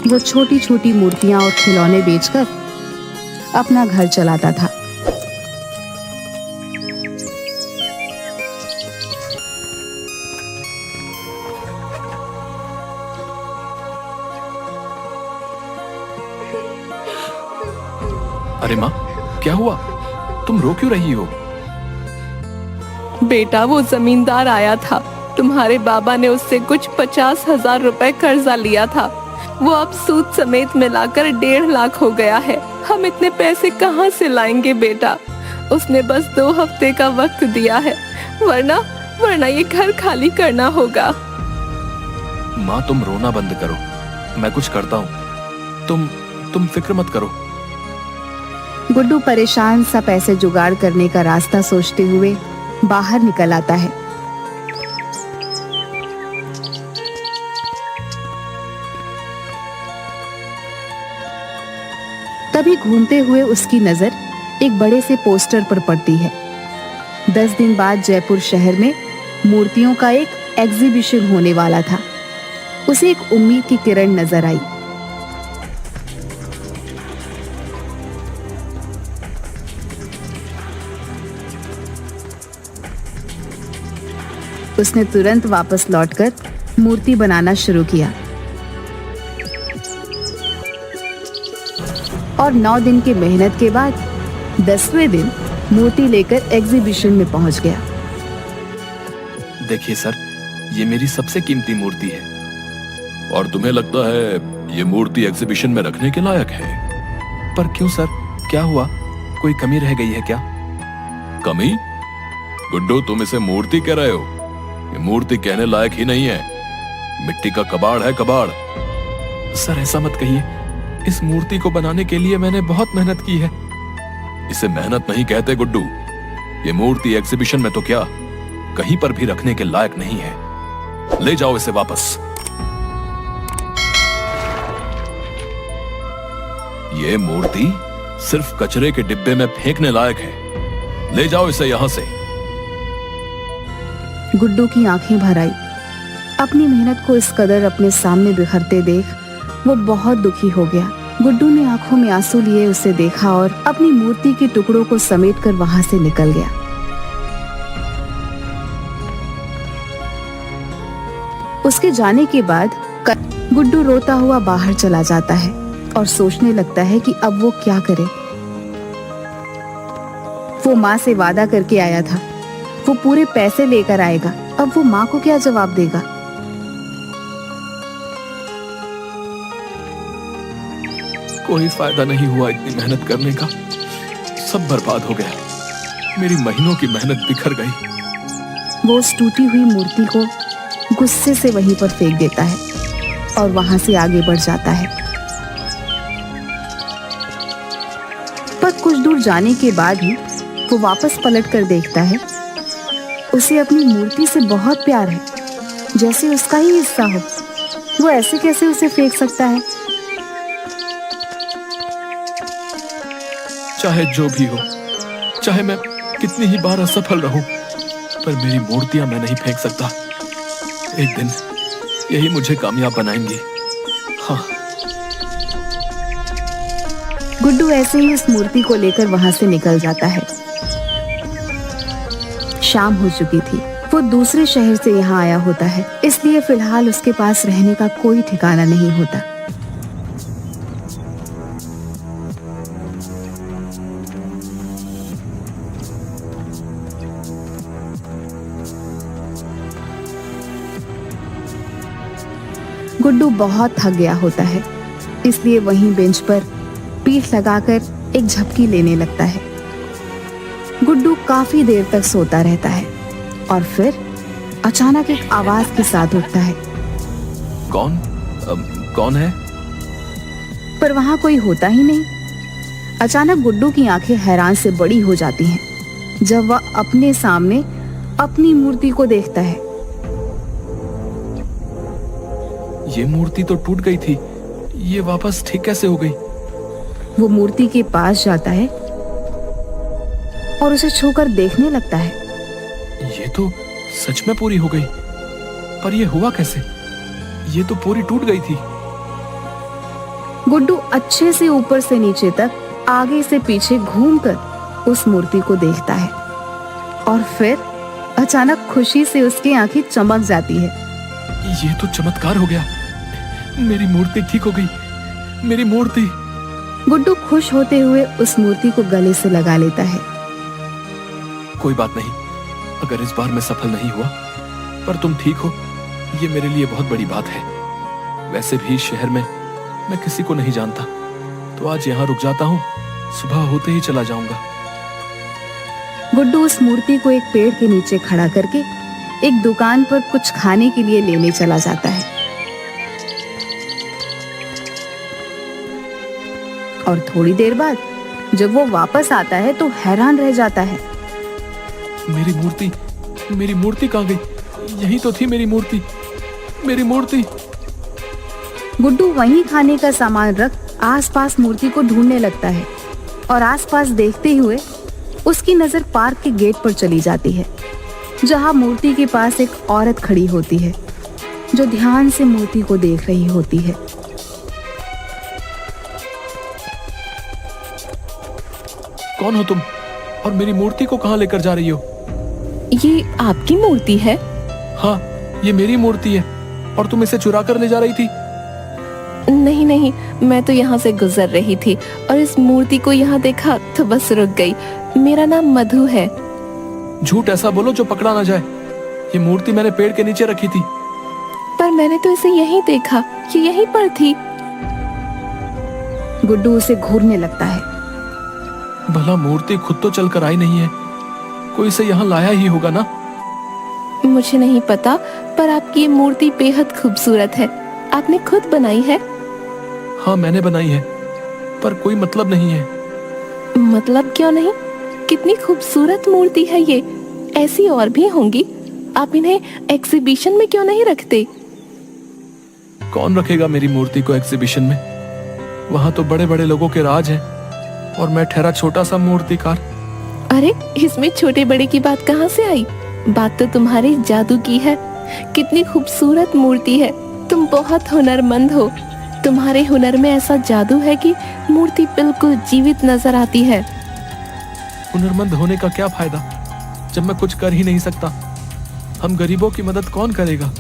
वो छोटी छोटी मूर्तियां और खिलौने बेचकर अपना घर चलाता था। अरे माँ, क्या हुआ? तुम रो क्यों रही हो? बेटा, वो जमींदार आया था। तुम्हारे बाबा ने उससे कुछ 50,000 रुपए कर्जा लिया था। वो अब सूद समेत मिलाकर 1.5 लाख हो गया है। हम इतने पैसे कहाँ से लाएंगे बेटा? उसने बस 2 हफ्ते का वक्त दिया है, वरना ये घर खाली करना होगा। माँ, तुम रोना बंद करो, मैं कुछ करता हूँ। तुम फिक्र मत करो। गुड्डू परेशान सा पैसे जुगाड़ करने का रास्ता सोचते हुए बाहर निकल आता है। तभी घूमते हुए उसकी नजर एक बड़े से पोस्टर पर पड़ती है। 10 दिन बाद जयपुर शहर में मूर्तियों का एक एग्जीबिशन होने वाला था। उसे एक उम्मीद की किरण नजर आई। उसने तुरंत वापस लौटकर मूर्ति बनाना शुरू किया और 9 दिन की मेहनत के बाद 10वें दिन मूर्ति लेकर एग्जीबिशन में पहुंच गया। देखिए सर, ये मेरी सबसे कीमती मूर्ति है। और तुम्हें लगता है ये मूर्ति एग्जीबिशन में रखने के लायक है? पर क्यों सर, क्या हुआ? कोई कमी रह गई है क्या? कमी? गुड्डू, तुम इसे मूर्ति कह रहे हो? ये मूर्ति कहने लायक ही नहीं है। मिट्टी का कबाड़ है, कबाड़। सर, ऐसा मत कहिए। इस मूर्ति को बनाने के लिए मैंने बहुत मेहनत की है। इसे मेहनत नहीं कहते गुड्डू। ये मूर्ति एग्जीबिशन में तो क्या, कहीं पर भी रखने के लायक नहीं है। ले जाओ इसे वापस। ये मूर्ति सिर्फ कचरे के डिब्बे में फेंकने लायक है। ले जाओ इसे यहां से। गुड्डू की आंखें भर आई। अपनी मेहनत को इस कदर अपने सामने बिखरते देख वो बहुत दुखी हो गया। गुड्डू ने आंखों में आंसू लिए उसे देखा और अपनी मूर्ति के टुकड़ों को समेटकर वहां से निकल गया। उसके जाने के बाद गुड्डू रोता हुआ बाहर चला जाता है और सोचने लगता है कि अब वो क्या करे। वो माँ से वादा करके आया था, वो पूरे पैसे लेकर आएगा। अब वो माँ को क्या जवाब देगा? कोई फायदा नहीं हुआ इतनी मेहनत करने का। सब बर्बाद हो गया। मेरी महीनों की मेहनत बिखर गई। वो उस टूटी हुई मूर्ति को गुस्से से वहीं पर फेंक देता है और वहां से आगे बढ़ जाता है। पर कुछ दूर जाने के बाद ही वो वापस पलट कर देखता है। उसे अपनी मूर्ति से बहुत प्यार है, जैसे उसका ही हिस्सा हो। वो ऐसे कैसे उसे फेंक सकता है? चाहे जो भी हो, चाहे मैं कितनी ही बार असफल रहूं, पर मेरी मूर्तियां मैं नहीं फेंक सकता। एक दिन यही मुझे कामयाब बनाएंगी। हाँ। गुड्डू ऐसे ही उस मूर्ति को लेकर वहां से निकल जाता है। शाम हो चुकी थी। वो दूसरे शहर से यहाँ आया होता है, इसलिए फिलहाल उसके पास रहने का कोई ठिकाना नहीं होता। गुड्डू बहुत थक गया होता है, इसलिए वहीं बेंच पर पीठ लगाकर एक झपकी लेने लगता है। गुड्डू काफी देर तक सोता रहता है और फिर अचानक एक आवाज के साथ उठता है। कौन है? पर वहां कोई होता ही नहीं। अचानक गुड्डू की आंखें हैरान से बड़ी हो जाती हैं जब वह अपने सामने अपनी मूर्ति को देखता है। ये मूर्ति तो टूट गई थी, ये वापस ठीक कैसे हो गई? वो मूर्ति के पास जाता है और उसे छूकर देखने लगता है। ये तो सच में पूरी हो गई, पर ये हुआ कैसे? ये तो पूरी टूट गई थी। गुड्डू अच्छे से ऊपर से नीचे तक आगे से पीछे घूमकर उस मूर्ति को देखता है और फिर अचानक खुशी से उसकी आंखें चमक जाती है। ये तो चमत्कार हो गया, मेरी मूर्ति ठीक हो गई, मेरी मूर्ति। गुड्डू खुश होते हुए उस मूर्ति को गले से लगा लेता है। कोई बात नहीं, अगर इस बार मैं सफल नहीं हुआ पर तुम ठीक हो, ये मेरे लिए बहुत बड़ी बात है। वैसे भी शहर में मैं किसी को नहीं जानता, तो आज यहाँ रुक जाता हूँ, सुबह होते ही चला जाऊंगा। गुड्डू उस मूर्ति को एक पेड़ के नीचे खड़ा करके एक दुकान पर कुछ खाने के लिए लेने चला जाता है और थोड़ी देर बाद जब वो वापस आता है तो हैरान रह जाता है। मेरी मूर्ति कहाँ गई? यही तो थी मेरी मूर्ति, मेरी मूर्ति। गुड्डू वहीं खाने का सामान रख आसपास मूर्ति को ढूंढने लगता है और आसपास देखते हुए उसकी नजर पार्क के गेट पर चली जाती है, जहां मूर्ति के पास एक औरत खड़ी होती है जो ध्यान से मूर्ति को देख रही होती है। कौन हो तुम और मेरी मूर्ति को कहाँ लेकर जा रही हो? ये आपकी मूर्ति है? हाँ, ये मेरी मूर्ति है और तुम इसे चुरा कर ले जा रही थी। नहीं नहीं, मैं तो यहाँ से गुजर रही थी और इस मूर्ति को यहाँ देखा तो बस रुक गई। मेरा नाम मधु है। झूठ ऐसा बोलो जो पकड़ा ना जाए। ये मूर्ति मैंने पेड़ के नीचे रखी थी। पर मैंने तो इसे यहीं देखा, ये यहीं पर थी। गुड्डू उसे घूरने लगता है। भला मूर्ति खुद तो चलकर आई नहीं है, कोई इसे यहाँ लाया ही होगा ना। मुझे नहीं पता, पर आपकी ये मूर्ति बेहद खूबसूरत है। आपने खुद बनाई है? हाँ, मैंने बनाई है, पर कोई मतलब नहीं है। मतलब क्यों नहीं? कितनी खूबसूरत मूर्ति है ये। ऐसी और भी होंगी, आप इन्हें एग्जीबिशन में क्यों नहीं रखते? कौन रखेगा मेरी मूर्ति को एग्जीबिशन में? वहाँ तो बड़े बड़े लोगों के राज हैं और मैं ठहरा छोटा सा मूर्तिकार। अरे, इसमें छोटे बड़े की बात कहाँ से आई? बात तो तुम्हारे जादू की है। कितनी खूबसूरत मूर्ति है। तुम बहुत हुनरमंद हो। तुम्हारे हुनर में ऐसा जादू है कि मूर्ति बिल्कुल जीवित नजर आती है। हुनरमंद होने का क्या फायदा जब मैं कुछ कर ही नहीं सकता? हम गरीबों की मदद कौन करेगा?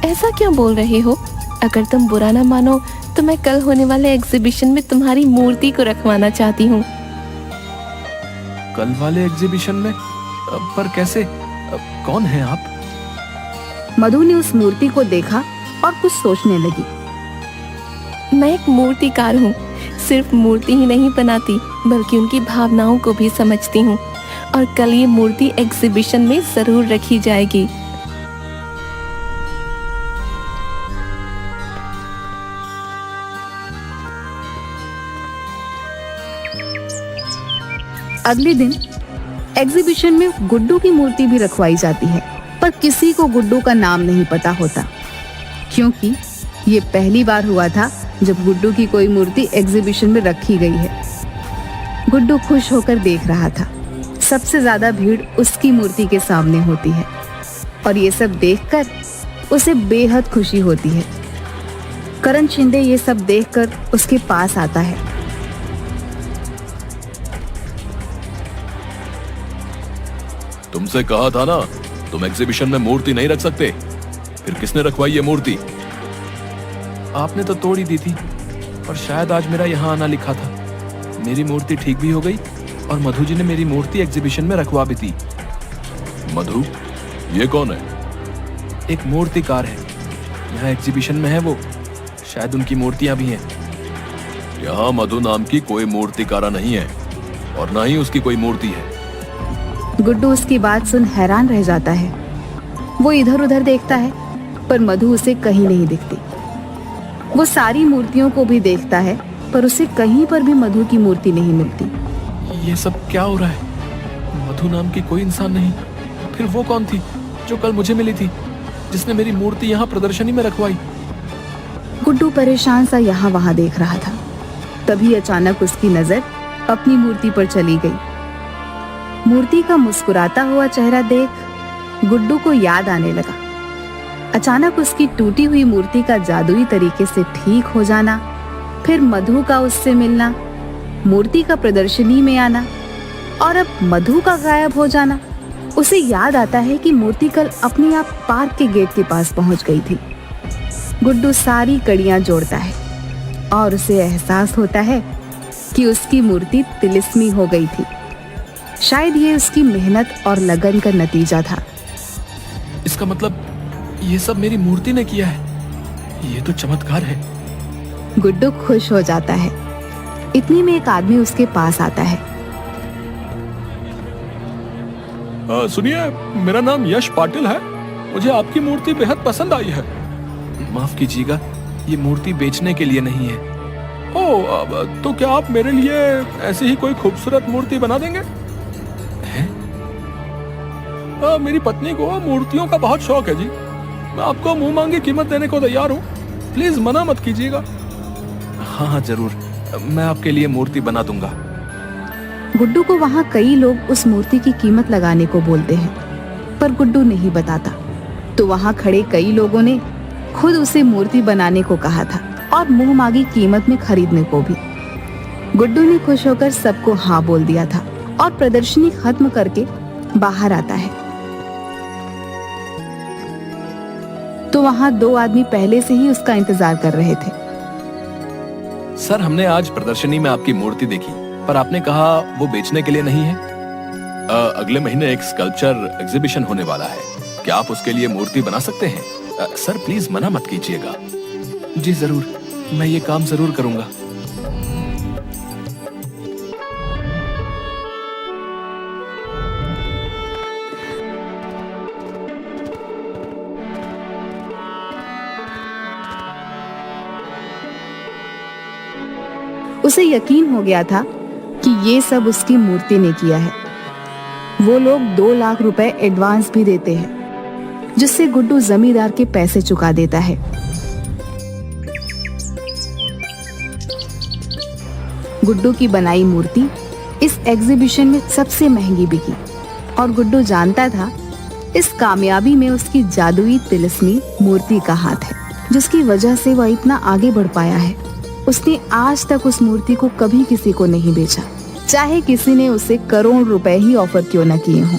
ऐसा क्यों बोल रहे हो? अगर तुम बुरा ना मानो तो मैं कल होने वाले एग्जीबिशन में तुम्हारी मूर्ति को रखवाना चाहती हूँ। कल वाले एग्जीबिशन में? पर कैसे? कौन है आप? मधु ने उस मूर्ति को देखा और कुछ सोचने लगी। मैं एक मूर्तिकार हूँ। सिर्फ मूर्ति ही नहीं बनाती, बल्कि उनकी भावनाओं को भी समझती हूँ। और कल ये मूर्ति एग्जीबिशन में जरूर रखी जाएगी। अगले दिन एग्जीबिशन में गुड्डू की मूर्ति भी रखवाई जाती है, पर किसी को गुड्डू का नाम नहीं पता होता, क्योंकि ये पहली बार हुआ था जब गुड्डू की कोई मूर्ति एग्जीबिशन में रखी गई है। गुड्डू खुश होकर देख रहा था। सबसे ज्यादा भीड़ उसकी मूर्ति के सामने होती है और ये सब देखकर उसे बेहद खुशी होती है। करण शिंदे ये सब देखकर उसके पास आता है। तुमसे कहा था ना, तुम एग्जीबिशन में मूर्ति नहीं रख सकते। फिर किसने रखवाई ये मूर्ति? आपने तो तोड़ ही दी थी, पर शायद आज मेरा यहाँ आना लिखा था। मेरी मूर्ति ठीक भी हो गई और मधु जी ने मेरी मूर्ति एग्जीबिशन में रखवा भी दी। मधु? ये कौन है? एक मूर्तिकार है, यहाँ एग्जीबिशन में है वो। शायद उनकी मूर्तियां भी हैं। यहाँ मधु नाम की कोई मूर्तिकारा नहीं है और ना ही उसकी कोई मूर्ति है। गुड्डू उसकी बात सुन हैरान रह जाता है। वो इधर उधर देखता है, पर मधु उसे कहीं नहीं दिखती। वो सारी मूर्तियों को भी देखता है, पर उसे कहीं पर भी मधु की मूर्ति नहीं मिलती। ये सब क्या हो रहा है? मधु नाम की कोई इंसान नहीं। फिर वो कौन थी जो कल मुझे मिली थी, जिसने मेरी मूर्ति यहाँ प्रदर्शनी में रखवाई? गुड्डू परेशान सा यहाँ वहाँ देख रहा था। तभी अचानक उसकी नजर अपनी मूर्ति पर चली गई। मूर्ति का मुस्कुराता हुआ चेहरा देख गुड्डू को याद आने लगा। अचानक उसकी टूटी हुई मूर्ति का जादुई तरीके से ठीक हो जाना फिर मधु का उससे मिलना, मूर्ति का प्रदर्शनी में आना और अब मधु का गायब हो जाना। उसे याद आता है कि मूर्ति कल अपने आप पार्क के गेट के पास पहुंच गई थी। गुड्डू सारी कड़ियां जोड़ता है और उसे एहसास होता है कि उसकी मूर्ति तिलिस्मी हो गई थी। शायद ये उसकी मेहनत और लगन का नतीजा था। इसका मतलब ये सब मेरी मूर्ति ने किया है। ये तो चमत्कार है। गुड्डू खुश हो जाता है। इतनी में एक आदमी उसके पास आता है। सुनिए, मेरा नाम यश पाटिल है। मुझे आपकी मूर्ति बेहद पसंद आई है। माफ कीजिएगा, ये मूर्ति बेचने के लिए नहीं है। ओह, तो क्या आप मेरे लिए ऐसी ही कोई खूबसूरत मूर्ति बना देंगे? हैं? मेरी पत्नी को मूर्तियों का बहुत शौक है जी। मैं आपको मुंह मांगी कीमत देने को तैयार हूँ। प्लीज मना मत कीजिएगा। हाँ जरूर, मैं आपके लिए मूर्ति बना दूंगा। गुड्डू को वहाँ कई लोग उस मूर्ति की कीमत लगाने को बोलते हैं, पर गुड्डू नहीं बताता। तो वहाँ खड़े कई लोगों ने खुद उसे मूर्ति बनाने को कहा था और मुंह मांगी कीमत में खरीदने को भी। गुड्डू ने खुश होकर सबको हाँ बोल दिया था और प्रदर्शनी खत्म करके बाहर आता है। तो वहाँ दो आदमी पहले से ही उसका इंतजार कर रहे थे। सर, हमने आज प्रदर्शनी में आपकी मूर्ति देखी, पर आपने कहा वो बेचने के लिए नहीं है। अगले महीने एक स्कल्पचर एग्जीबिशन होने वाला है। क्या आप उसके लिए मूर्ति बना सकते हैं? सर प्लीज मना मत कीजिएगा। जी जरूर, मैं ये काम जरूर करूंगा। उसे यकीन हो गया था कि ये सब उसकी मूर्ति ने किया है। वो लोग 2 लाख रुपए एडवांस भी देते हैं, जिससे गुड्डू जमींदार के पैसे चुका देता है। गुड्डू की बनाई मूर्ति इस एग्जीबिशन में सबसे महंगी बिकी और गुड्डू जानता था इस कामयाबी में उसकी जादुई तिलिस्मी मूर्ति का हाथ है, जिसकी वजह से वह इतना आगे बढ़ पाया है। उसने आज तक उस मूर्ति को कभी किसी को नहीं बेचा, चाहे किसी ने उसे करोड़ रुपए ही ऑफर क्यों न किए हों।